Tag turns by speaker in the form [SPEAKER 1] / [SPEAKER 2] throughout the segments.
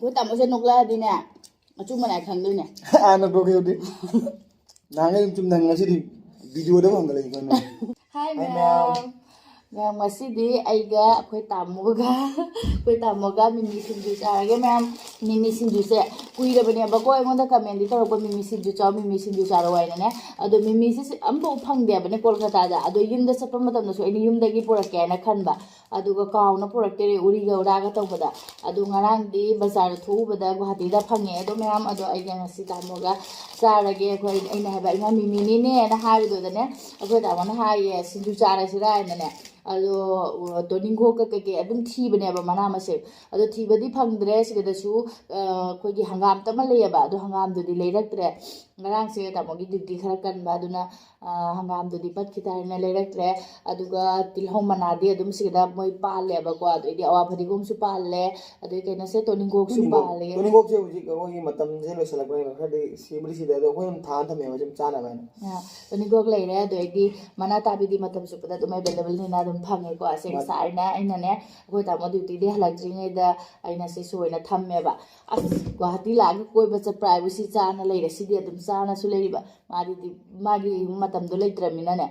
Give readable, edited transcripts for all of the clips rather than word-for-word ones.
[SPEAKER 1] Cô tạm ở trên nục la đi nè. Mà chung mà này khẩn đôi nè.
[SPEAKER 2] Nó có cái gì? Nàng chung nàng gì đi video đó không cái này.
[SPEAKER 1] Hi mèo. Mèo mà đi ai ga cô tạm moga mimi sinju cha cái mèo mimi sinju se kui ra bane ba ko ai ngonda comment di tor ko mimi sinju cha ro ai ne ado mimi se ambo phang de bane kolkata da ado yum da sapa matam na so ini yum da gi pura ke na khan ba ado ga kaw na pura te uri ga ura ga taw bada ado ngarang di bazar thu bada guhati da phange ado ma'am ado ai ga ngasi ta moga cha ra ge ko ai na ba ina mimi ni ne na ha ri do da ne ko da wan ha ye sinju cha ra sira ne ado toningo ka ke adum thi bane ba mana ma se ado thi badi phangdre se da su ko gi hangam ta ma le ba ado hangam du di leiraktre ngarang se ta mo gi duty khara kan ba duna hangam du di pat khitar na leiraktre aduga tilhom mana di adum se da moi pal le ba ko ado di awa phadi gum su pal le ado ke na se toningo su pal le
[SPEAKER 2] toningo se uji ko gi matam je lo selak ba khadi simri si da ko hom than thame ba jam chana ba
[SPEAKER 1] toningo le re ado di mana ta bi di matam su pada tumai available ni na phangé ko ase saina aina ne ko ta mo duty de halakjingai da aina se soina thamme ba as guwahati la ga koi ba cha privacy cha na leire sidi adum cha na su leiriba magi matam do leitramina ne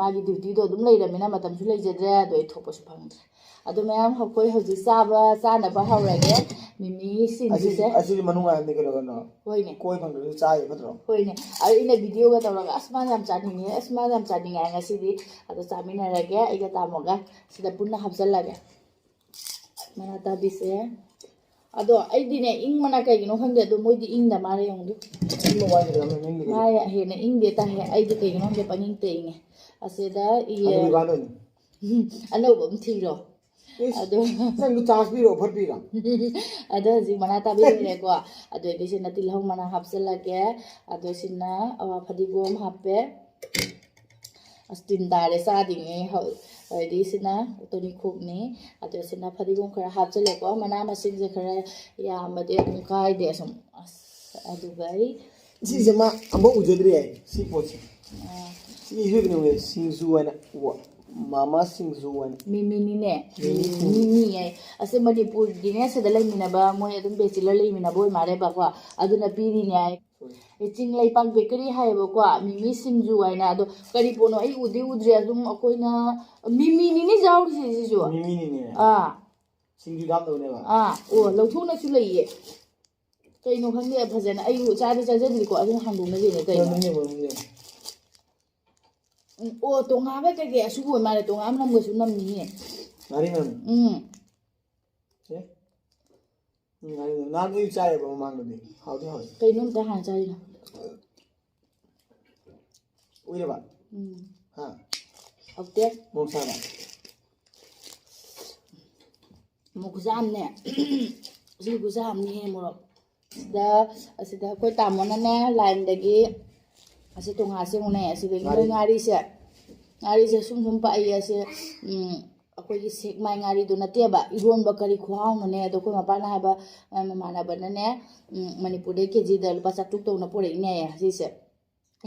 [SPEAKER 1] magi duty do dum leiramina matam su leijadre do thopa su phangdre adu mayam hokoi hoji saba cha na ba hawrage mimi sinju se
[SPEAKER 2] asiri manunga ne ke no
[SPEAKER 1] hoine
[SPEAKER 2] koi phangdu cha ye patro
[SPEAKER 1] hoine ari ina video ga tawraga asma jam chani nga sidi adu chamina rage aiga tamoga sida punna hapjallage mana ta bise ado ai dine ing mana kai gino khangde do moi di ing da mare yongdu
[SPEAKER 2] mo wa ni me ning
[SPEAKER 1] ma ya he ne ing de ta he ai de kai gino de paning te ing aseda
[SPEAKER 2] ye
[SPEAKER 1] ano bom thiro ado
[SPEAKER 2] sang du charge bi ro phar bi ra
[SPEAKER 1] ado ji mana ta bi re ko ado de sin natil hong mana hapjallage ado sinna awa phadi gom happe astin dare sa dinge di sina toni khukni ado sina phadi gom khara hapjale ko mana ma sing je khara ya ma de kai de som ado gai
[SPEAKER 2] si jama ambo ujodri ai si pochi si hiu ne singzu ana wa mama singzu ana
[SPEAKER 1] mimi ni ne mimi ai ase manipur dine se dalai mina ba moi adum bachelor lai mina boy mare ba ko aduna piri ne ai eching lai pang bakery hai ba ko mimi singju ai na do kari pono ai udre adum koina mimi ni ne jaur se jo
[SPEAKER 2] mimi ni ne singju dam do ne ba
[SPEAKER 1] o lauthu na su lai ye kai no khang ne phajana ai u cha de cha jadri ko adun hangdu na je ne kai o tonga ba ke ke su bo mare tonga am nam go su nam ni
[SPEAKER 2] ngari nam che ngari na ngi cha ye ba mang do ni how de how
[SPEAKER 1] kai nom ta han cha ina
[SPEAKER 2] ui ba ha
[SPEAKER 1] okay
[SPEAKER 2] mo sa ba
[SPEAKER 1] mo kuzam ne ji kuzam ni mo da asida ko ta mo na ne line dagi ase tonga se ngone ase de ngari se sum pa ai ase akoi gi sek mai ngari do na te ba iron ba kari khwaung ne do ko ma pa na ba mana ba ne manipur de ke ji dal pa sa tuk to na pore ne ya si se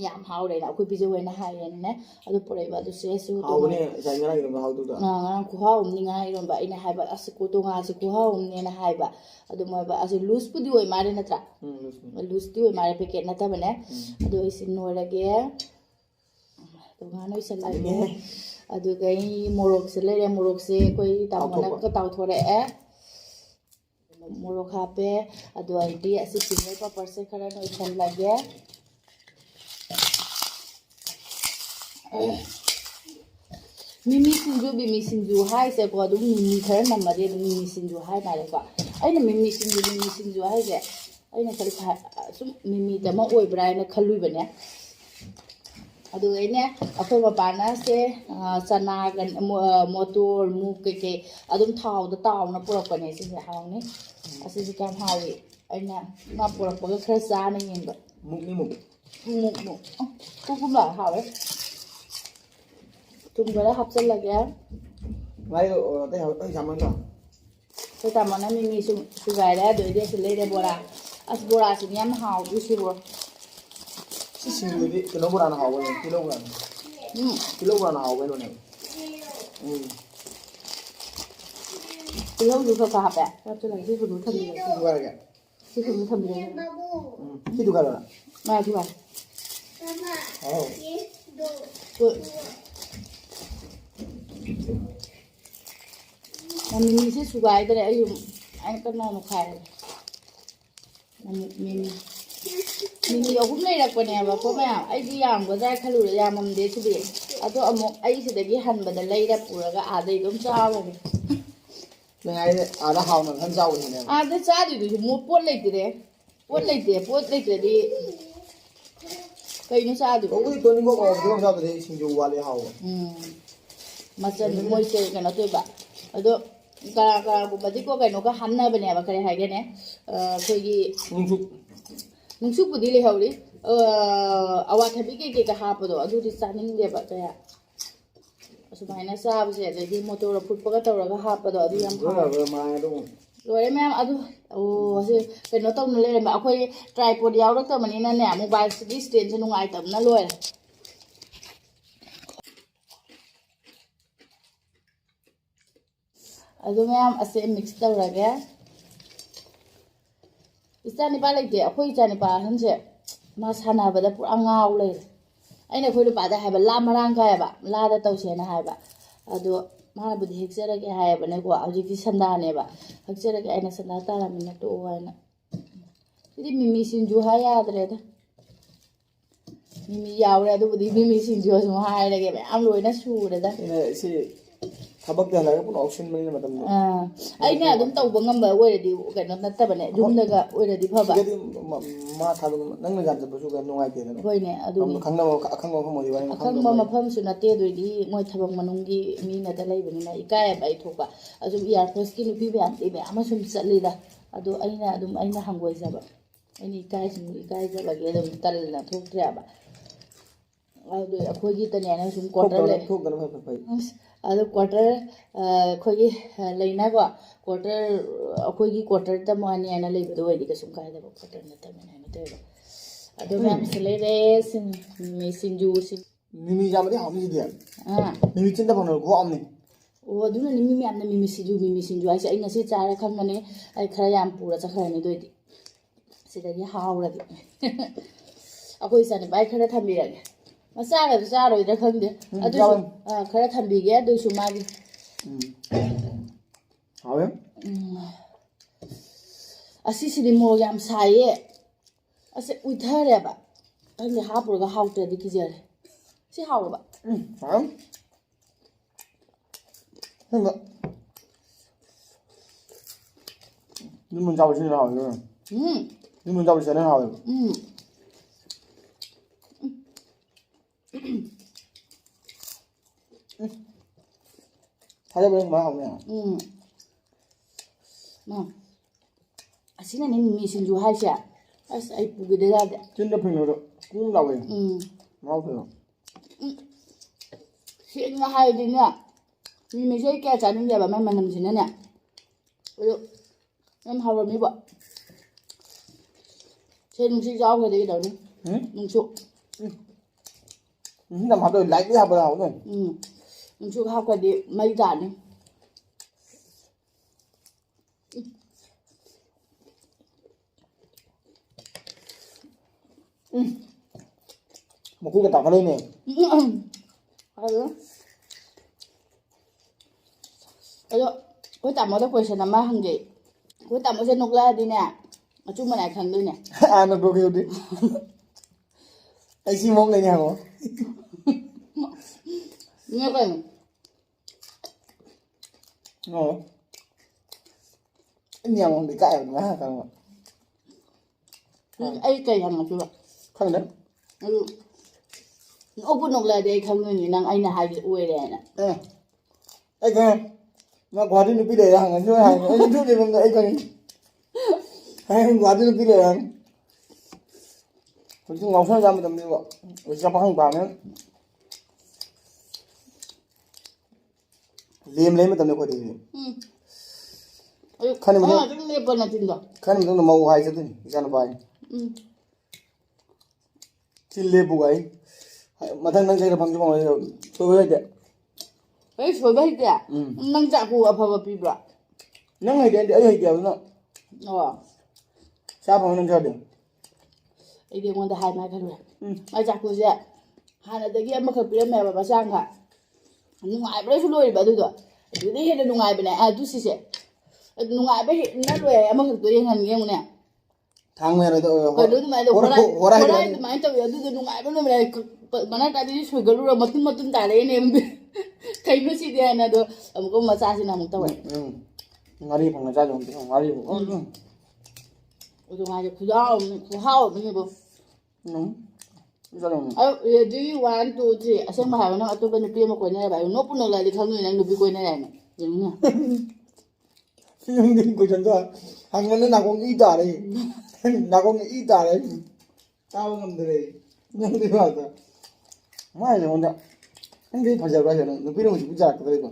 [SPEAKER 1] yam hau re na ko bi je we na ha ye ne adu pore ba do se su to
[SPEAKER 2] how ne sa ngara gi ba how do da
[SPEAKER 1] khwaung ni nga iron ba ina ha ba ase ko to nga ase khwaung ne na ha ba adu mo ba ase loose pu di oi mare na tra loose di oi mare packet na ta ba ne adu isin no lage to nga noi sa lage adu gai morok se le morok se koi ta mo na ka taw thore morok ha pe adu ai di ase single pa par se khara noi san lage mimi sinju hai se ko adu mimi khara namare mimi sinju hai na le ko aina mimi sinju hai je aina kali sum mimi da ma oi brai na khalui bane adu ene akhoi mapana se chana gan motor mu ke adum thau da taw na purak pane se hawni ase ji kam hawi aina ma purak pa khara sa na yin ba
[SPEAKER 2] muk
[SPEAKER 1] ku la hawe tum gara hapsal lage
[SPEAKER 2] ngai te ai saman ta
[SPEAKER 1] ko ta mana mimi su gai da do de se le de bora as bora se yam haw du su bo
[SPEAKER 2] si singju di kilo bora na hawo ne kilo bora na hawo ne
[SPEAKER 1] ꯇꯤꯜꯍꯧꯁꯨ ꯈꯔ ꯍꯥꯞꯄꯦ ꯍꯥꯞꯆꯤꯜꯂꯒ ꯁꯤ ꯊꯨꯝꯗꯨ ꯊꯝꯕꯤꯔꯒꯦ
[SPEAKER 2] ꯁꯤ ꯊꯨꯒꯥꯏꯔꯒꯦ
[SPEAKER 1] ꯁꯤ ꯊꯨꯝꯗꯨ ꯊꯝꯕꯤꯔꯒꯦ
[SPEAKER 2] ꯁꯤ ꯊꯨꯒꯥꯏꯔꯣ
[SPEAKER 1] ꯊꯨꯒꯥꯏ
[SPEAKER 2] ꯑꯧ
[SPEAKER 1] ꯃꯤꯃꯤꯁꯦ ꯁꯨꯒꯥꯏꯗ꯭ꯔꯦ ꯑꯩ ꯀꯟꯅ ꯅꯣꯈꯥꯏꯔꯒꯦ ꯃꯤꯃꯤ 3 ꯂꯩꯔꯛꯄꯅꯦꯕꯀꯣ ꯃꯌꯥꯝ ꯑꯩꯗꯤ ꯌꯥꯝꯒꯗ꯭ꯔꯥ ꯈꯜꯂꯨꯔꯦ ꯌꯥꯝꯃꯝꯗꯦ ꯁꯤꯗꯤ ꯑꯗꯣ ꯑꯃꯨꯛ ꯑꯩ ꯁꯤꯗꯒꯤ ꯍꯟꯕꯗ ꯂꯩꯔ ꯄꯨꯔꯒ ꯑꯥꯗꯩ ꯑꯗꯨꯝ ꯆꯥꯕꯅꯦ
[SPEAKER 2] ꯅꯪ ꯍꯥꯏꯁꯦ ꯑꯥꯗ ꯍꯥꯎꯅ ꯈꯟ ꯆꯥꯎꯕꯅꯦꯕ
[SPEAKER 1] ꯑꯥꯗ ꯆꯥꯗꯣꯏꯗꯨꯁꯨ ꯄꯣꯠ ꯂꯩꯇ꯭ꯔꯦ ꯄꯣꯠ ꯂꯩꯇ꯭ꯔꯗꯤ ꯀꯩꯅꯣ ꯆꯥꯗꯣꯏꯕ
[SPEAKER 2] ꯇꯧꯕꯨꯗꯤ ꯇꯣꯅꯤꯡꯀꯣꯛ ꯀꯧꯕꯗꯨ ꯆꯥꯕꯗꯤ ꯁꯤꯡꯖꯨ ꯋꯥꯠꯂꯦ ꯍꯥꯎꯕ
[SPEAKER 1] ꯃꯆꯜ ꯃꯣꯏꯁꯦ ꯀꯩꯅꯣ ꯇꯧꯕ ꯑꯗꯣ ꯀꯅꯥꯒꯨꯝꯕꯗꯤꯀꯣ ꯀꯩꯅꯣꯒ ꯍꯥꯞꯅꯕꯅꯦꯕ ꯀꯔꯤ ꯍꯥꯏꯒꯦꯅꯦ ꯑꯩꯈꯣꯏꯒꯤ ꯅꯨꯡꯁꯨꯛꯄꯨꯗꯤ ꯂꯩꯍꯧꯔꯤ ꯑꯋꯥꯊꯕꯤ ꯀꯩꯀꯩꯒ ꯍꯥꯞꯄꯗꯣ ꯑꯗꯨꯗꯤ ꯆꯥꯅꯤꯡꯗꯦꯕ ꯀꯌꯥ ꯑꯁꯨꯃꯥꯏꯅ ꯆꯥꯕꯁꯦ ꯑꯗꯒꯤ ꯃꯣꯇꯣꯔ ꯐꯨꯠꯄꯒ ꯇꯧꯔꯒ ꯍꯥꯞꯄꯗꯣ ꯑꯗꯨ ꯌꯥꯝ ꯍꯥꯎꯋꯦ ꯂꯣꯏꯔꯦ ꯃꯌꯥꯝ ꯑꯗꯨ ꯁꯤ ꯀꯩꯅꯣ ꯇꯧꯅ ꯂꯩꯔꯝꯕ ꯑꯩꯈꯣꯏ ꯇ꯭ꯔꯥꯏꯄꯣꯠ ꯌꯥꯎꯔꯛꯇꯕꯅꯤꯅꯅꯦ ꯃꯣꯕꯥꯏꯜꯒꯤ ꯁ꯭ꯇꯦꯟꯁꯦ ꯅꯨꯡꯉꯥꯏꯇꯕꯅ ꯂꯣꯏꯔꯦ ꯑꯗꯨ ꯃꯌꯥꯝ ꯑꯁꯦ ꯃꯤꯛꯁ ꯇꯧꯔꯒꯦ ꯏꯆꯥꯅꯤꯄꯥ ꯂꯩꯇꯦ ꯑꯩꯈꯣꯏ ꯏꯆꯥꯅꯤꯄꯥ ꯑꯍꯟꯁꯦ ꯃꯥ ꯁꯥꯟꯅꯕꯗ ꯄꯨꯔꯥ ꯉꯥꯎ ꯂꯩꯔꯦ ꯑꯩꯅ ꯑꯩꯈꯣꯏ ꯅꯨꯄꯥꯗ ꯍꯥꯏꯕ ꯂꯥ ꯃꯔꯥꯡ ꯀꯥꯏꯌꯦꯕ ꯂꯥꯗ ꯇꯧꯁꯦꯅ ꯍꯥꯏꯕ ꯑꯗꯣ ꯃꯥꯅꯕꯨꯗꯤ ꯍꯦꯛꯆꯔꯒꯦ ꯍꯥꯏꯌꯦꯕꯅꯦꯀꯣ ꯍꯧꯖꯤꯛꯇꯤ ꯁꯟꯗꯥꯅꯦꯕ ꯍꯦꯛꯆꯔꯒꯦ ꯑꯩꯅ ꯁꯟꯗꯥ ꯇꯥꯔꯝꯃꯤꯅ ꯇꯣꯛꯑꯣ ꯍꯥꯏꯅ ꯁꯤꯗꯤ ꯃꯤꯃꯤ ꯁꯤꯡꯖꯨ ꯍꯥꯏ ꯌꯥꯗ꯭ꯔꯦꯗ ꯃꯤꯃꯤ ꯌꯥꯎꯔꯦ ꯑꯗꯨꯕꯨꯗꯤ ꯃꯤꯃꯤ ꯁꯤꯡꯖꯨ ꯑꯁꯨꯝ ꯍꯥꯏꯔꯒꯦ ꯃꯌꯥꯝ ꯂꯣꯏꯅ ꯁꯨꯔꯦꯗ
[SPEAKER 2] ꯁꯤ ꯊꯕꯛꯇ ꯍꯜꯂꯛꯑꯒ ꯄꯨꯟꯅ ꯑꯣꯛꯁꯤꯟꯕꯅꯤꯅ ꯃꯇꯝꯗꯣ
[SPEAKER 1] ꯑꯩꯅ ꯑꯗꯨꯝ ꯇꯧꯕ ꯉꯝꯕ ꯑꯣꯏꯔꯗꯤ ꯀꯩꯅꯣ ꯅꯠꯇꯕꯅꯦ ꯌꯨꯝꯗꯒ ꯑꯣꯏꯔꯗꯤ ꯐꯕ
[SPEAKER 2] ꯁꯤꯗꯗꯤ ꯃꯥ ꯊꯥꯕ ꯅꯪꯅ ꯌꯥꯝ ꯆꯠꯄꯁꯨ ꯀꯩꯅꯣ ꯅꯨꯡꯉꯥꯏꯇꯦꯗꯅ
[SPEAKER 1] ꯍꯣꯏꯅꯦ ꯑꯗꯨꯅꯤ
[SPEAKER 2] ꯈꯪꯅꯕ ꯑꯈꯪꯕ ꯃꯐꯝ ꯑꯣꯏꯗꯤ ꯋꯥꯔꯤ
[SPEAKER 1] ꯑꯈꯪꯕ ꯃꯐꯝꯁꯨ ꯅꯠꯇꯦ ꯑꯗꯨꯏꯗꯤ ꯃꯣꯏ ꯊꯕꯛ ꯃꯅꯨꯡꯒꯤ ꯃꯤꯅꯗ ꯂꯩꯕꯅꯤꯅ ꯏꯀꯥꯏꯌꯦꯕ ꯑꯩ ꯊꯣꯛꯄ ꯑꯁꯨꯝ ꯏꯌꯥꯔꯐꯣꯔꯁꯀꯤ ꯅꯨꯄꯤ ꯃꯌꯥꯝ ꯑꯃ ꯁꯨꯝ ꯆꯠꯂꯤꯗ ꯑꯗꯣ ꯑꯩꯅ ꯍꯪꯒꯣꯏꯖꯕ ꯑꯩꯅ ꯏꯀꯥꯏꯖꯕꯒꯤ ꯑꯗꯨꯝ ꯇꯜꯂꯅ ꯊꯣꯛꯇ꯭ꯔꯦꯕ ꯑꯗꯨ ꯑꯩꯈꯣꯏꯒꯤꯇꯅꯦꯅ ꯁꯨꯝ ꯀ꯭ꯋꯥꯇꯔ ꯂꯩ ꯑꯗꯣ ꯀ꯭ꯋꯥꯇꯔ ꯑꯩꯈꯣꯏꯒꯤ ꯂꯩꯅꯀꯣ ꯀ꯭ꯋꯥꯇꯔ ꯑꯩꯈꯣꯏꯒꯤ ꯀ꯭ꯋꯥꯇꯔꯗ ꯃꯥꯅꯦꯅ ꯂꯩꯕꯗꯣ ꯑꯣꯏꯔꯗꯤ ꯀꯩꯁꯨꯝ ꯀꯥꯏꯗꯕ ꯀ꯭ꯋꯥꯇꯔ ꯅꯠꯇꯕꯅꯤꯅ ꯍꯥꯏꯅ ꯇꯧꯋꯦꯕ ꯑꯗꯨ ꯃꯌꯥꯝꯁꯨ ꯂꯩꯔꯦ ꯃꯤꯃꯤ ꯁꯤꯡꯖꯨꯁꯤ
[SPEAKER 2] ꯃꯤꯃꯤ ꯆꯥꯕꯗꯤ ꯍꯥꯎꯅꯤꯁꯤꯗꯤ ꯃꯤꯃꯤ ꯆꯤꯟꯗ ꯐꯪꯅ ꯈꯨꯍꯥꯎꯅꯤ
[SPEAKER 1] ꯑꯣ ꯑꯗꯨꯅꯅꯤ ꯃꯤ ꯃꯌꯥꯝꯅ ꯃꯤꯃꯤ ꯁꯤꯡꯖꯨ ꯍꯥꯏꯁꯦ ꯑꯩ ꯉꯁꯤ ꯆꯥꯔ ꯈꯪꯒꯅꯤ ꯑꯩ ꯈꯔ ꯌꯥꯝ ꯄꯨꯔ ꯆꯠꯈ꯭ꯔꯅꯤ ꯑꯗꯨꯏꯗꯤ ꯁꯤꯗꯒꯤ ꯍꯥꯎꯔꯗꯤ ꯑꯩꯈꯣꯏ ꯏꯆꯥꯅꯤꯄꯥ ꯑꯩ ꯈꯔ ꯊꯝꯕꯤꯔꯒꯦ ꯃꯆꯥꯒꯁꯨ ꯆꯥꯔꯣꯏꯗ꯭ꯔꯥ ꯈꯪꯗꯦ ꯑꯗꯨꯁꯨ ꯈꯔ ꯊꯝꯕꯤꯒꯦ ꯑꯗꯨꯏꯁꯨ ꯃꯥꯒꯤ
[SPEAKER 2] ꯍꯥꯎꯋꯦ
[SPEAKER 1] ꯑꯁꯤꯁꯤꯗꯤ ꯃꯣꯔꯣꯛ ꯌꯥꯝ ꯁꯥꯏꯌꯦ ꯑꯁ ꯎꯏꯊꯔꯦꯕ ꯈꯪꯗꯦ ꯍꯥꯞꯄꯨꯔꯒ ꯍꯥꯎꯇ꯭ꯔꯗꯤ ꯀꯤꯖꯔꯦ ꯁꯤ ꯍꯥꯎꯔꯕ
[SPEAKER 2] ꯍꯥꯎ ꯌꯨꯝ ꯆꯥꯕꯁꯤꯅ ꯍꯥꯎꯋꯦ ꯌꯨꯝ ꯆꯥꯕꯁꯤꯅ ꯍꯥꯎꯋꯦꯕ ꯊꯥꯖꯕ ꯁꯨꯃꯥꯏꯅ ꯍꯥꯎꯅꯦ
[SPEAKER 1] ꯑꯁꯤꯅꯅꯦ ꯃꯤꯃꯤ ꯁꯤꯡꯖꯨ ꯍꯥꯏꯁꯦ ꯑꯁ ꯑꯩ ꯄꯨꯒꯤꯗ ꯌꯥꯗꯦ
[SPEAKER 2] ꯆꯤꯟꯗ ꯐꯪꯕꯗꯣ ꯀꯨꯡ ꯂꯥꯎꯋꯦ ꯉꯥꯎꯗꯣꯏꯔꯣ
[SPEAKER 1] ꯁꯦꯡꯅ ꯍꯥꯏꯔꯗꯤꯅꯦ ꯃꯤꯃꯤꯁꯦ ꯑꯩ ꯀꯌꯥ ꯆꯥꯅꯤꯡꯗꯦꯕ ꯃꯥꯏ ꯃꯅꯝꯁꯤꯅꯅꯦ ꯑꯗꯨ ꯌꯥꯝ ꯍꯥꯎꯔꯝꯃꯤꯕ ꯁꯦ ꯅꯨꯡꯁꯤꯠ ꯌꯥꯎꯈ꯭ꯔꯗꯤ ꯀꯩꯗꯧꯅꯤ ꯅꯨꯡꯁꯨꯛ
[SPEAKER 2] ꯅꯝ ꯍꯥꯞꯄ ꯂꯥꯏꯠꯂꯤ ꯍꯥꯞꯄꯗ ꯍꯥꯎꯅꯦ
[SPEAKER 1] ꯅꯨꯡꯁꯨꯛ ꯍꯥꯞꯈ꯭ꯔꯗꯤ ꯃꯩ ꯇꯥꯅꯤ
[SPEAKER 2] ꯃꯀꯨꯒ ꯇꯥꯈꯠꯂꯛꯏꯅꯦ
[SPEAKER 1] ꯑꯗꯣ ꯑꯩꯈꯣꯏ ꯇꯥꯃꯣꯗ ꯀꯣꯏꯁꯟ ꯑꯃ ꯍꯪꯒꯦ ꯑꯩꯈꯣꯏ ꯇꯥꯃꯣꯁꯦ ꯅꯣꯛꯂꯛꯑꯗꯤꯅꯦ ꯃꯆꯨ ꯃꯅꯥꯏ ꯈꯪꯗꯣꯏꯅꯦ
[SPEAKER 2] ꯅꯣꯛꯂꯛꯑꯗꯤ ꯑꯩ ꯁꯤ ꯃꯑꯣꯡ ꯂꯩꯅꯤ ꯍꯪꯉꯣ
[SPEAKER 1] ꯀꯩꯅꯣ
[SPEAKER 2] ꯑꯩ ꯌꯥꯝꯃꯗꯤ ꯀꯥꯏꯕ ꯑꯗꯨꯃꯥꯏꯅ ꯍꯪꯉꯛꯀꯅꯨ
[SPEAKER 1] ꯑꯩ ꯀꯩ ꯍꯪꯉꯛꯇꯣꯏꯕ
[SPEAKER 2] ꯈꯪꯗꯦ
[SPEAKER 1] ꯑꯗꯨ ꯅꯣꯛꯄꯨ ꯅꯣꯛꯂꯛꯑꯗꯤ ꯑꯩ ꯈꯪꯗꯣꯏꯅꯤ ꯅꯪ ꯑꯩꯅ ꯍꯥꯏꯕꯁꯦ ꯑꯣꯏꯔꯦ ꯍꯥꯏꯅ
[SPEAKER 2] ꯑꯩ ꯈꯪꯉꯦ ꯅꯪ ꯒꯨꯍꯥꯇꯤ ꯅꯨꯄꯤ ꯂꯩꯔꯦ ꯍꯪꯉꯅꯤ ꯁꯣꯏ ꯍꯥꯏꯅꯤ ꯑꯩ ꯅꯨꯄꯤ ꯂꯩꯐꯝꯗ ꯑꯩ ꯈꯪꯉꯤ ꯍꯌꯦꯡ ꯒꯨꯍꯥꯇꯤ ꯅꯨꯄꯤ ꯂꯩꯔꯦ ꯍꯧꯖꯤꯛ ꯉꯥꯎꯁꯟꯅ ꯌꯥ ꯃꯇꯝꯅꯦꯕ ꯍꯧꯖꯤꯛ ꯄꯥꯈꯪ ꯄꯥꯝꯃꯦ ꯂꯦꯝ ꯂꯩ ꯃꯇꯝꯗ ꯑꯩꯈꯣꯏꯗꯤ
[SPEAKER 1] ꯑꯗꯨꯝ ꯂꯦꯞꯄ ꯅꯠꯇꯤꯟꯗꯣ
[SPEAKER 2] ꯈꯟ ꯃꯇꯨꯡꯗ ꯃꯧ ꯍꯥꯏ ꯆꯠꯇꯣꯏꯅꯤ ꯏꯆꯥ ꯅꯨꯄꯥ ꯍꯥꯏ ꯁꯤ ꯂꯦꯞꯄꯨꯒ ꯑꯩ ꯃꯊꯪ ꯅꯪ ꯀꯩꯗ ꯐꯪꯁꯨ ꯐꯪꯉꯣꯏ ꯁꯣꯏꯕ ꯂꯩꯇꯦ
[SPEAKER 1] ꯑꯩ ꯁꯣꯏꯕ ꯍꯩꯇꯦ ꯅꯪ ꯆꯥꯛꯀꯨ ꯑꯐꯕ ꯄꯤꯕ꯭ꯔꯣ
[SPEAKER 2] Nang hay đến ấy hay kiểu nó
[SPEAKER 1] ꯑꯣ
[SPEAKER 2] sao mà nang sao được
[SPEAKER 1] ꯑꯩꯗꯤ ꯑꯩꯉꯣꯟꯗ ꯍꯥꯏ ꯃꯥ ꯈꯜꯂꯨꯔꯦ ꯃꯥꯏ ꯆꯥꯛꯇꯨꯁꯦ ꯍꯥꯟꯅꯗꯒꯤ ꯑꯃꯈꯛ ꯄꯤꯔꯝꯃꯦꯕ ꯃꯆꯥꯡꯒ ꯅꯨꯡꯉꯥꯏꯕ꯭ꯔꯁꯨ ꯂꯣꯏꯔꯤꯕ ꯑꯗꯨꯗꯣ ꯑꯗꯨꯗꯤ ꯍꯦꯟꯅ ꯅꯨꯡꯉꯥꯏꯕꯅꯦ ꯑꯗꯨ ꯁꯤꯁꯦ ꯅꯨꯡꯉꯥꯏꯕ ꯍꯦꯟꯅ ꯂꯣꯏꯔꯦ ꯑꯃꯈꯛꯇꯣ ꯌꯦꯡꯍꯟꯒꯦ ꯌꯦꯡꯉꯨꯅꯦ
[SPEAKER 2] thang mày rồi
[SPEAKER 1] ꯀꯩꯅꯣ ꯑꯗꯨꯃꯥꯏꯅ
[SPEAKER 2] hora
[SPEAKER 1] ꯍꯣꯔꯥꯏ
[SPEAKER 2] hay
[SPEAKER 1] ꯑꯗꯨꯃꯥꯏꯅ ꯇꯧꯋꯤ ꯑꯗꯨꯗꯣ ꯅꯨꯡꯉꯥꯏꯕ ꯂꯣꯏꯔꯦ ꯃꯅꯥꯛ ꯇꯥꯕꯤꯗꯤ ꯁꯣꯏꯒꯠꯂꯨꯔ ꯃꯇꯨꯝ ꯃꯇꯨꯝ ꯇꯥꯔꯛꯑꯦꯅꯦ ꯀꯩꯅꯣ ꯁꯤꯗꯤ ꯍꯥꯏꯅ ꯑꯗꯣ ꯑꯃꯨꯛꯀ ꯃꯆꯥꯁꯤꯅ ꯑꯃꯨꯛ ꯇꯧꯋꯦ
[SPEAKER 2] ngari phang cha jong ting ngari
[SPEAKER 1] ꯑꯗꯨ ꯉꯥꯏꯁꯦ ꯈꯨꯍꯥꯎ ꯑꯃꯅꯦꯕꯣ
[SPEAKER 2] sao đâu
[SPEAKER 1] ꯔꯦꯗꯤ 1 2 3 ꯑꯁꯦꯡꯕ ꯍꯥꯏꯕ ꯅꯪ ꯑꯇꯣꯞꯄ ꯅꯨꯄꯤ ꯑꯃ ꯀꯣꯏꯅꯔꯕ ꯑꯩ ꯅꯣꯛꯄꯨ ꯅꯣꯛꯂꯛꯑꯗꯤ ꯈꯪꯗꯣꯏ ꯅꯪ ꯅꯨꯄꯤ ꯀꯣꯏꯅꯔꯦ ꯍꯥꯏꯅ ꯌꯦꯡꯉꯨꯅꯦ
[SPEAKER 2] nhưng đi coi chân đó hàng ngân nào cũng ý tả đấy nào cũng ý tả đấy tao ngầm rồi nhưng đi vào rồi mai rồi onda anh đi phải giờ ra rồi nó biết đâu chỉ biết cái đấy mà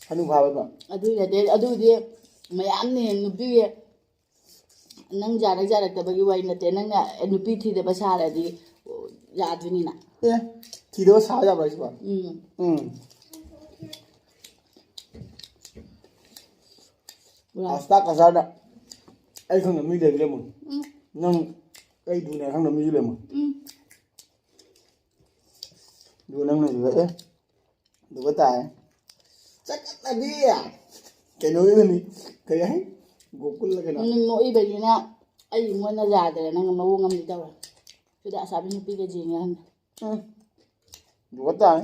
[SPEAKER 2] anh đi vào rồi
[SPEAKER 1] ꯑꯗꯨꯏ ꯅꯠꯇꯦ ꯑꯗꯨꯗꯤ ꯃꯌꯥꯝꯅꯦ ꯅꯨꯄꯤ ꯅꯪ ꯌꯥꯔꯛꯇꯕꯒꯤ ꯋꯥꯔꯤ ꯅꯠꯇꯦ ꯅꯪꯅ ꯅꯨꯄꯤ ꯊꯤꯗꯕ ꯁꯥꯔꯗꯤ ꯌꯥꯗꯣꯏꯅꯤꯅ
[SPEAKER 2] 예 뒤도 사자 봐지 봐 아스타 가사다 ai không làm mi để lên một nhưng cái đùi này không làm mi lên một đùi năm này vậy đùi có tài chắc là đi à cái nối lên đi cái ấy gokul là cái nào
[SPEAKER 1] ꯅꯪ ꯅꯣꯛꯏꯕꯅꯤꯅ ꯑꯩ ꯑꯩꯉꯣꯟꯗ ꯌꯥꯗ꯭ꯔꯦ ꯅꯪ ꯃꯑꯣꯡ ꯑꯃꯗꯤ ꯇꯧꯔꯦ ꯁꯤꯗ ꯑꯁꯥꯕꯤ ꯅꯨꯄꯤꯒ ꯌꯦꯡꯉꯦ ꯍꯪꯉꯦ
[SPEAKER 2] đùi có tài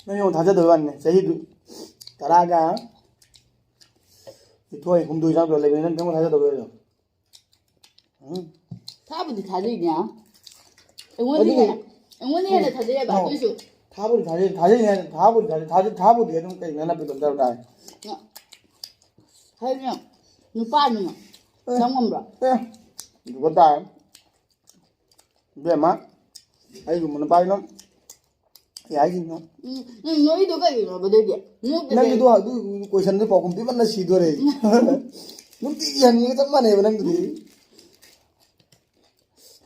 [SPEAKER 2] mấy ông tháo ra đùi anh này sẽ đùi cả ra cả thì thôi không đùi sao rồi lại nên không tháo ra đùi rồi
[SPEAKER 1] ꯊꯥꯕꯨꯗꯤ ꯊꯥꯖꯩꯅꯦ ꯑꯩꯉꯣꯟꯗ ꯍꯦꯟꯅ ꯊꯥꯖꯩꯑꯕ ꯑꯗꯨꯏꯁꯨ
[SPEAKER 2] 다보리 다보리 해도 그냥 하나 빼도 다
[SPEAKER 1] ꯍꯥꯏꯗꯤ ꯅꯨꯄꯥꯅꯤꯅ ꯆꯪꯉꯝꯕ꯭ꯔꯣ
[SPEAKER 2] 누가 다 왜 마 아이고 뭐 빠이놈 야이지 너
[SPEAKER 1] ꯅꯣꯏꯗꯣ ꯀꯩꯒꯤꯅꯣꯕ ꯑꯗꯨꯗꯤ
[SPEAKER 2] ꯅꯪꯒꯤꯗꯣ ꯑꯗꯨ ꯀꯣꯏꯁꯟꯗꯣ ꯄꯥꯎꯈꯨꯝ ꯄꯤꯃꯟꯅ ꯁꯤꯗꯣꯔꯦ ꯅꯨꯡꯇꯤꯒꯤ ꯍꯪꯉꯒ ꯆꯞ ꯃꯥꯟꯅꯩꯕ ꯅꯪꯗꯨꯗꯤ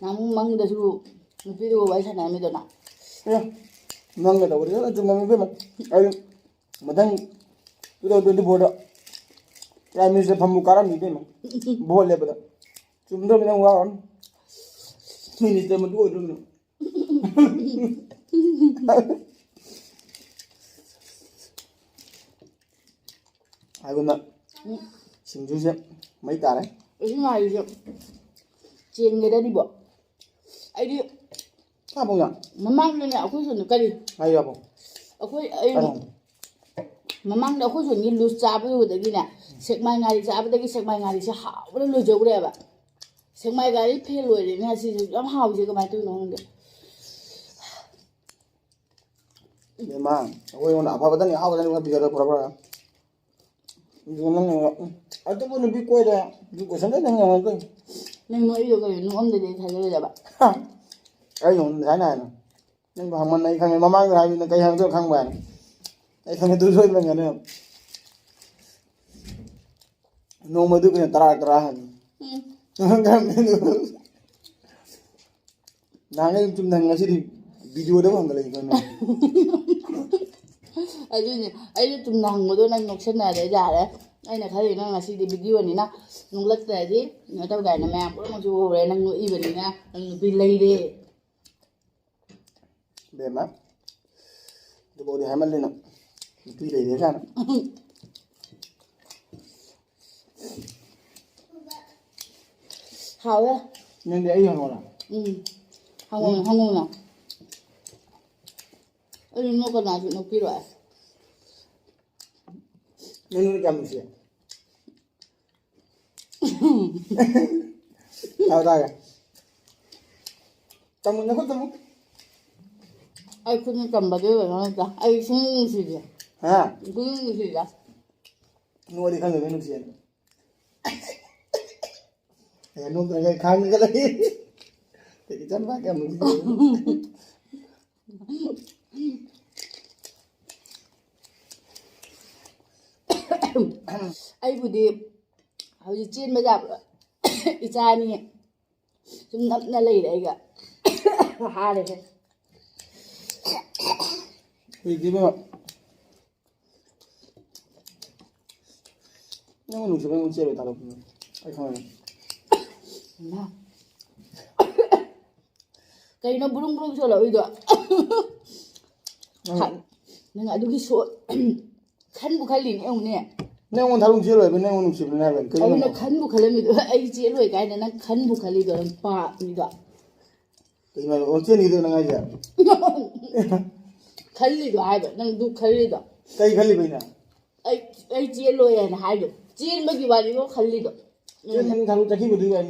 [SPEAKER 1] ꯅꯪ ꯃꯪꯗꯁꯨ ꯅꯨꯄꯤꯗꯨꯒ ꯋꯥꯔꯤ ꯁꯥꯟꯅꯔꯝꯃꯤꯗꯅ
[SPEAKER 2] ꯅꯪꯒ ꯇꯧꯕꯗꯤ ꯆꯨꯝꯃꯝꯃꯤ ꯏꯕꯦꯝꯃ ꯑꯩ ꯃꯊꯪ 2024ꯗ ꯄ꯭ꯔꯥꯏꯝ ꯃꯤꯅꯤꯁꯇꯔ ꯐꯝꯕꯨ ꯀꯥꯔꯝꯃꯤ ꯏꯕꯦꯝꯃ ꯚꯣꯠ ꯂꯦꯞꯄꯗ ꯆꯨꯝꯗ꯭ꯔꯕꯅꯤ ꯅꯪ ꯋꯥꯔꯅꯨ ꯃꯤꯅꯤꯁꯇꯔ ꯃꯗꯨ ꯑꯣꯏꯗ꯭ꯔꯕꯅꯤ ꯍꯥꯏꯒꯨꯝꯅ ꯁꯤꯡꯖꯨꯁꯦ ꯃꯩ ꯇꯥꯔꯦ
[SPEAKER 1] ꯑꯩꯁꯨ ꯉꯥꯏꯔꯤꯁꯦ ꯆꯦꯟꯒꯗꯅꯤꯕꯣ ꯑꯩꯗꯤ
[SPEAKER 2] ꯊꯥꯕꯧꯅ
[SPEAKER 1] ꯃꯃꯥꯡꯗꯅꯦ ꯑꯩꯈꯣꯏ ꯁꯣꯟꯗ ꯀꯔꯤ
[SPEAKER 2] ꯍꯥꯏꯌꯥꯕꯣ
[SPEAKER 1] ꯑꯩ ꯃꯃꯥꯡꯗ ꯑꯩꯈꯣꯏ ꯁꯣꯟꯒꯤ ꯂꯨꯖ ꯆꯥꯕꯗꯨꯗꯒꯤꯅꯦ ꯁꯦꯛꯃꯥꯏ ꯉꯥꯔꯤ ꯆꯥꯕꯗꯒꯤ ꯁꯦꯛꯃꯥꯏ ꯉꯥꯔꯤꯁꯦ ꯍꯥꯎꯕꯅ ꯂꯣꯏꯖꯧꯔꯦꯕ ꯁꯦꯛꯃꯥꯏ ꯉꯥꯔꯤ ꯐꯦꯜ ꯑꯣꯏꯔꯦꯅꯦ ꯁꯤꯁꯨ ꯌꯥꯝ ꯍꯥꯎꯁꯦ ꯀꯃꯥꯏꯅ ꯇꯧꯔꯤꯅꯣ ꯈꯪꯗꯦ
[SPEAKER 2] ꯏꯕꯦꯝꯃ ꯑꯩꯈꯣꯏꯉꯣꯟꯗ ꯑꯐꯕꯗꯪ ꯑꯍꯥꯎꯕꯗꯪ ꯄꯤꯖꯔ ꯄꯨꯔꯛꯄ꯭ꯔꯥ ꯅꯪ ꯑꯇꯣꯞꯄ ꯅꯨꯄꯤ ꯀꯣꯏꯔꯦ ꯀꯣꯏꯁꯟꯗ ꯅꯪ ꯉꯝꯃꯛꯇꯣꯏ
[SPEAKER 1] ꯅꯪ ꯅꯣꯏꯗꯣ ꯀꯔꯤ ꯅꯣꯛꯑꯝꯗꯗꯤ ꯑꯩ ꯊꯥꯖꯔꯣꯏꯗꯕ
[SPEAKER 2] ꯑꯩ ꯅꯉꯣꯟꯗ ꯉꯁꯥꯏꯅ ꯍꯥꯏꯅ ꯅꯪꯕꯨ ꯍꯪꯃꯟ ꯑꯩ ꯈꯪꯉꯦ ꯃꯃꯥꯡꯗ ꯍꯥꯏꯕꯅ ꯀꯩ ꯍꯪꯗꯣꯏꯅꯣ ꯈꯪꯕ ꯍꯥꯏꯅ ꯑꯩ ꯈꯪꯉꯦ ꯑꯗꯨ ꯁꯣꯏꯗꯅꯒꯅꯤ ꯅꯣꯡꯃꯗꯨ ꯀꯩꯅꯣ ꯇꯔꯥ ꯍꯪꯉꯤ ꯅꯍꯥꯟꯒꯩ ꯆꯨꯝꯅ ꯉꯁꯤꯗꯤ ꯚꯤꯗꯤꯑꯣꯗ ꯍꯪꯒꯠꯂꯛꯏ ꯀꯩꯅꯣ
[SPEAKER 1] ꯑꯗꯨꯅꯦ ꯑꯩꯁꯨ ꯆꯨꯝꯅ ꯍꯪꯕꯗꯣ ꯅꯪ ꯅꯣꯛꯁꯟꯅꯔꯦ ꯌꯥꯔꯦ ꯑꯩꯅ ꯈꯜꯂꯤꯅ ꯉꯁꯤꯗꯤ ꯚꯤꯗꯤꯑꯣꯅꯤꯅ ꯅꯣꯛꯂꯛꯇ꯭ꯔꯗꯤ ꯀꯩꯅꯣ ꯇꯧꯗꯥꯏꯅ ꯃꯌꯥꯝ ꯄꯨꯝꯅꯃꯛꯁꯨ ꯎꯍꯧꯔꯦ ꯅꯪ ꯅꯣꯛꯏꯕꯅꯤꯅ ꯅꯪ ꯅꯨꯄꯤ ꯂꯩꯔꯦ
[SPEAKER 2] ꯕꯦꯝꯃ ꯑꯗꯨꯐꯥꯎꯗꯤ ꯍꯥꯏꯃꯜꯂꯤꯅ ꯅꯨꯄꯤ ꯂꯩꯔꯦ ꯀꯥꯏꯅ
[SPEAKER 1] ꯍꯥꯎꯋꯦ
[SPEAKER 2] ꯅꯪꯗꯤ ꯑꯩ ꯍꯪꯉꯣꯔꯥ
[SPEAKER 1] ꯍꯪꯉꯨꯅ ꯑꯩ ꯅꯣꯛꯀꯅꯥꯁꯨ ꯅꯣꯛꯄꯤꯔꯣꯏ
[SPEAKER 2] ꯅꯪ ꯅꯣꯏ ꯀꯌꯥꯝ ꯅꯨꯡꯁꯤ ꯇꯥꯒꯦ ꯇꯝꯃꯨ ꯅꯈꯨꯠ ꯇꯝꯃꯨ
[SPEAKER 1] ꯑꯩ ꯈꯨꯠꯅ ꯇꯝꯕꯗꯤ ꯀꯩꯅꯣ ꯅꯠꯇ ꯑꯩ ꯁꯨꯡ ꯅꯨꯡꯁꯤꯗꯦ
[SPEAKER 2] ꯍꯥ
[SPEAKER 1] ꯁꯨꯡ ꯅꯨꯡꯁꯤꯗꯦ
[SPEAKER 2] ꯅꯣꯏꯗꯤ ꯈꯪꯗꯕꯩ ꯅꯨꯡꯁꯤꯌꯦ ꯅꯣꯛꯇ꯭ꯔꯒ ꯈꯥꯡꯉꯒ ꯂꯩ ꯀꯩ ꯆꯟꯕ ꯀꯌꯥꯝ ꯅꯨꯡꯁꯤ
[SPEAKER 1] ꯑꯩꯕꯨꯗꯤ ꯍꯧꯖꯤꯛ ꯆꯦꯟꯕ ꯌꯥꯕ ꯏꯆꯥꯅꯤ ꯁꯨꯝ ꯅꯞꯅ ꯂꯩꯔꯦ ꯑꯩꯒ ꯍꯥꯔꯦꯍꯦ
[SPEAKER 2] ꯍꯧꯖꯤꯛꯇꯤ Nang nung siya nung siya talo. Ay kung
[SPEAKER 1] na kay na burung-burung so lawi do nang adu gi so khan bu khalin eung ne
[SPEAKER 2] nang nung talo siya lo ben nang nung siya na ben.
[SPEAKER 1] ai na khan bu khalami do ai je loi kai na nang khan bu khali do pa ni do
[SPEAKER 2] Kaya nga o siya ni do na nga siya.
[SPEAKER 1] khali do ai ba nang du khali do
[SPEAKER 2] Kaya khali ba na?
[SPEAKER 1] ai je loi na hai do je ma gi ba ni ko khali do
[SPEAKER 2] Siya nang talo taki ba do yan.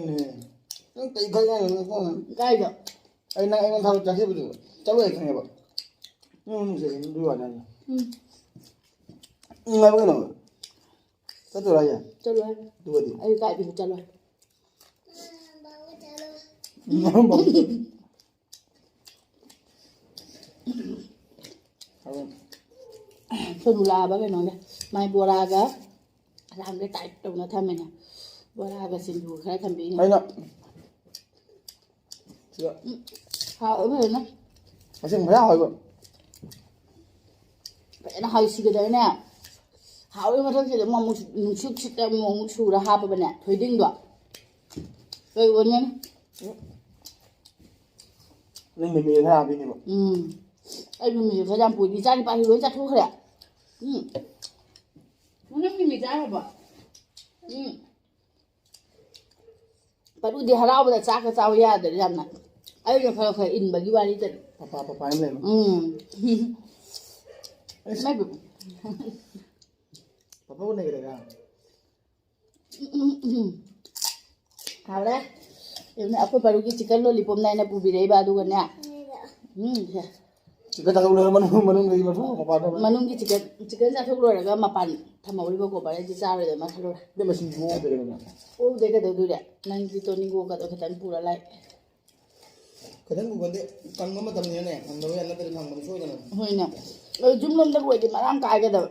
[SPEAKER 2] Nang kaya kaya nga.
[SPEAKER 1] kai do
[SPEAKER 2] Ay nang talo taki ba do. Chalo ay kanya ba. Nung siya do yan. Nga ba no? Sa to ra ya.
[SPEAKER 1] chalo
[SPEAKER 2] Do ba di.
[SPEAKER 1] ai kai bi chalo
[SPEAKER 2] Nang ba.
[SPEAKER 1] phân là bác cái nói này mai bùa ra cái làm cái tại trong nó thăm mình bùa ra cái xin dù khai thăm bị này
[SPEAKER 2] Ay na. Siya.
[SPEAKER 1] họ ở bên nó
[SPEAKER 2] Kasi maya hoy ba.
[SPEAKER 1] vậy nó hơi xí cái đấy nè họ ở mà thôi thì mà một chút chút em một chút là hai bên này thôi đinh đoạn rồi còn nhá
[SPEAKER 2] Nang may may ha bini ba.
[SPEAKER 1] ai mình phải làm bùi đi ra đi ba hướng ra thuốc rồi nó mình ra rồi bỏ bà đu đi hà lao bây giờ cha cái cháu ya để làm này ai là phải in bà cái ba đi tận
[SPEAKER 2] Papa em lên.
[SPEAKER 1] mấy bữa
[SPEAKER 2] Papa ko na gila ka.
[SPEAKER 1] hào đấy em này aku baru cái chicken lollipop này là bùi đấy ba đu cái nè
[SPEAKER 2] Chicken ta ko na manung lagi ba papa ta.
[SPEAKER 1] manung cái chicken ra thuốc rồi là cái mà pan tham màu đi bao cổ bà đấy chỉ ra rồi mà thôi rồi
[SPEAKER 2] Dia masih go de na.
[SPEAKER 1] ô đấy cái đầu đấy năng cái tôi ninh cái tôi khatan pura lại
[SPEAKER 2] Kadang ko bande tang ma tam niya ne. Ang daw yan na pero tang man so na.
[SPEAKER 1] thôi nè chúng lâm đã quậy thì mà đang cài cái đầu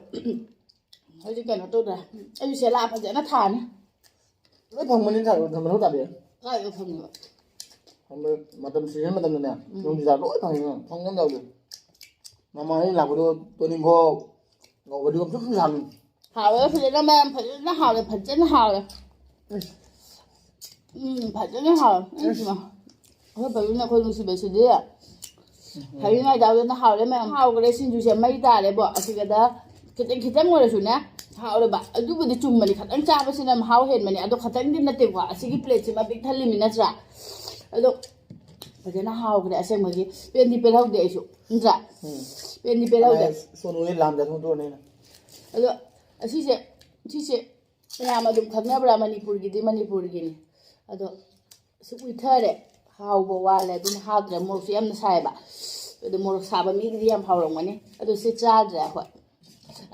[SPEAKER 1] thôi chứ cái nó tốt rồi em sẽ làm phải nó thả nhé
[SPEAKER 2] Ay pang manin sa tam man ta de.
[SPEAKER 1] cái ở phòng nữa
[SPEAKER 2] Ang matam siya matam na. Yung di sa do pang yung pang ngam daw. Mama ay la ko do to ning ko. Ngau ko di ko sum san.
[SPEAKER 1] hào ấy phải nó men phải nó hào là phải chân hào là phải chân hào mà thôi phải nó khôi nuôi sự đi à hay ngay đầu nó hào đấy mà hào cái đấy xin chú sẽ mấy ta đấy bỏ cái đó cái chân ngồi là chủ nè hào là bạn cứ bây giờ chung mà đi khát ăn cha với xin làm hào hết mà nè đó khát ăn đi nó tiêu quả cái plate mà bị thắt lưng mình nó ra đó phải nó hào cái đấy xem mà cái bên đi bên hậu đấy chú ra bên đi bên hậu đấy
[SPEAKER 2] So no lam da so to ne.
[SPEAKER 1] ꯑꯗꯣ ꯑꯁꯤꯁꯦ ꯃꯌꯥꯝ ꯑꯗꯨꯝ ꯈꯪꯅꯕ꯭ꯔꯥ ꯃꯅꯤꯄꯨꯔꯒꯤꯗꯤ ꯃꯅꯤꯄꯨꯔꯒꯤꯅꯤ ꯑꯗꯣ ꯁꯨꯛ ꯎꯏꯊꯔꯦ ꯍꯥꯎꯕ ꯋꯥꯠꯂꯦ ꯑꯗꯨꯅ ꯍꯥꯎꯇ꯭ꯔꯦ ꯃꯣꯔꯣꯛꯁꯨ ꯌꯥꯝꯅ ꯁꯥꯏꯕ ꯑꯗꯣ ꯃꯣꯔꯣꯛ ꯁꯥꯕ ꯃꯤꯒꯤꯗꯤ ꯌꯥꯝ ꯍꯥꯎꯔꯝꯒꯅꯤ ꯑꯗꯣ ꯁꯤ ꯆꯥꯗ꯭ꯔꯦ ꯑꯩꯈꯣꯏ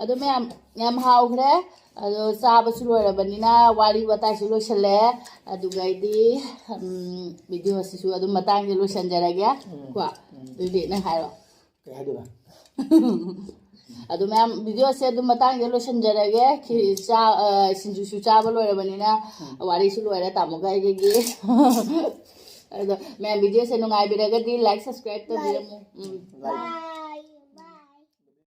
[SPEAKER 1] ꯑꯗꯣ ꯃꯌꯥꯝ ꯌꯥꯝ ꯍꯥꯎꯈ꯭ꯔꯦ ꯑꯗꯣ ꯆꯥꯕꯁꯨ ꯂꯣꯏꯔꯕꯅꯤꯅ ꯋꯥꯔꯤ ꯋꯥꯇꯥꯏꯁꯨ ꯂꯣꯏꯁꯜꯂꯦ ꯑꯗꯨꯒ ꯑꯩꯗꯤ ꯚꯤꯗꯤꯑꯣꯁꯤꯁꯨ ꯑꯗꯨꯝ ꯃꯇꯥꯡꯁꯦ ꯂꯣꯏꯁꯟꯖꯔꯒꯦ ꯀꯣ ꯑꯗꯨꯗꯤ ꯅꯪ ꯍꯥꯏꯔꯣ
[SPEAKER 2] Kaya di ba?
[SPEAKER 1] ꯑꯗꯨ ꯃꯌꯥꯝ ꯚꯤꯗꯤꯑꯣꯁꯦ ꯑꯗꯨꯝ ꯃꯇꯥꯡꯗ ꯂꯣꯏꯁꯤꯟꯖꯔꯒꯦ ꯁꯤꯡꯖꯨꯁꯨ ꯆꯥꯕ ꯂꯣꯏꯔꯕꯅꯤꯅ ꯋꯥꯔꯤꯁꯨ ꯂꯣꯏꯔꯦ ꯇꯥꯃꯣꯒ ꯑꯩꯒꯤ ꯑꯗꯣ ꯃꯌꯥꯝ ꯚꯤꯗꯤꯑꯣꯁꯦ ꯅꯨꯡꯉꯥꯏꯕꯤꯔꯒꯗꯤ ꯂꯥꯏꯛ ꯁꯕꯁꯀ꯭ꯔꯥꯏꯕ ꯇꯧꯕꯤꯔꯝꯃꯨ
[SPEAKER 2] Like.